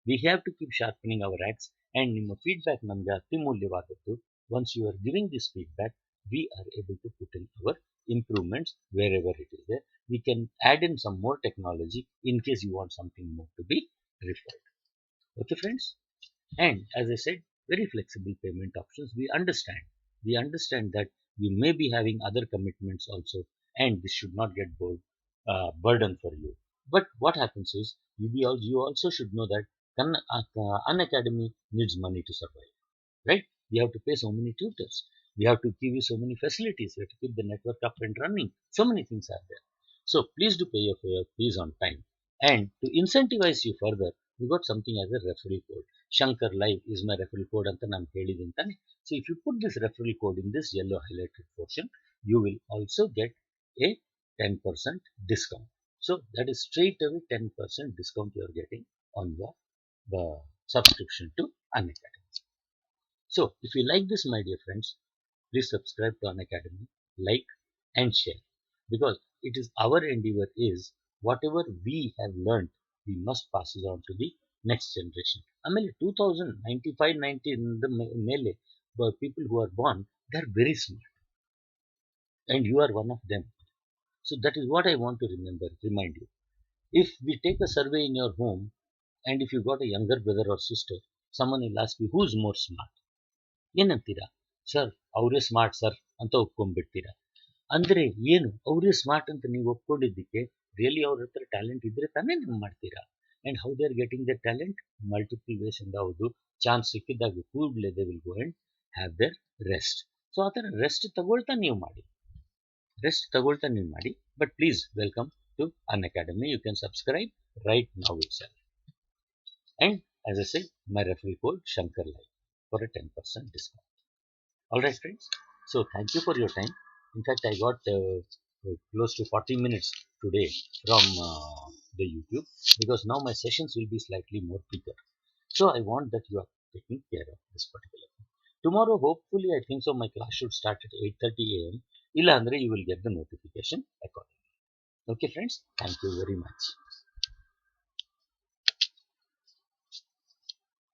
We have to keep sharpening our axe, and ನಿಮ್ಮ feedback ನಮಗೆ ಅತಿ ಮೂಲ್ಯವಾದದ್ದು. Once you are giving this feedback, we are able to put in our improvements wherever it is there. We can add in some more technology in case you want something more to be referred. Okay, friends? And as I said, very flexible payment options. We understand that you may be having other commitments also, and this should not get burden for you. But what happens is, you also should know that Unacademy needs money to survive, right? We have to pay so many tutors. We have to give you so many facilities. We have to keep the network up and running. So many things are there. So please do pay your fees on time. And to incentivize you further, we got something as a referral code. Shankar Live is my referral code anta ನಾನು ಹೇಳಿದ್ದೀನಿ ತಾನೆ. So if you put this referral code in this yellow highlighted portion, you will also get a 10% discount. So that is straight away 10% discount you are getting on your subscription to Unacademy. So if you like this, my dear friends, please subscribe to Unacademy, like and share, because it is our endeavor is whatever we have learned, we must pass it on to the next generation. ಆಮೇಲೆ 2095-90 ಮೇಲೆ people who are born, they are very smart, and you are one of them. So that is what I want to remind you. If we take a survey in your home, and if you got a younger brother or sister, someone will ask you, who's more smart? ಏನಂತೀರಾ? Sir ಅವರೇ smart sir ಅಂತ ಒಪ್ಕೊಂಡ್ಬಿಡ್ತೀರಾ. ಅಂದರೆ ಏನು, ಅವರೇ smart ಅಂತ ನೀವು ಒಪ್ಕೊಂಡಿದ್ದಕ್ಕೆ really ಅವ್ರ ಹತ್ರ ಟ್ಯಾಲೆಂಟ್ ಇದ್ರೆ ತಾನೇ ನೀವು ಮಾಡ್ತೀರಾ. And how they are getting the talent? Multiple ways ಇಂದ. ಹೌದು, ಚಾನ್ಸ್ ಸಿಕ್ಕಿದಾಗ ಕೂಡಲೇ they will go and have their rest. So ಆ ಥರ ರೆಸ್ಟ್ ತಗೊಳ್ತಾ ನೀವು ಮಾಡಿ. But please welcome to Unacademy. You can subscribe right now itself. And as I said, my referral code Shankar Live for a 10% discount. Alright friends, so thank you for your time. In fact, I got close to 40 minutes today from the YouTube, because now my sessions will be slightly more bigger. So I want that you are taking care of this particular thing. Tomorrow, hopefully, I think so, my class should start at 8:30 a.m. Illa andre you will get the notification accordingly. Okay friends, thank you very much.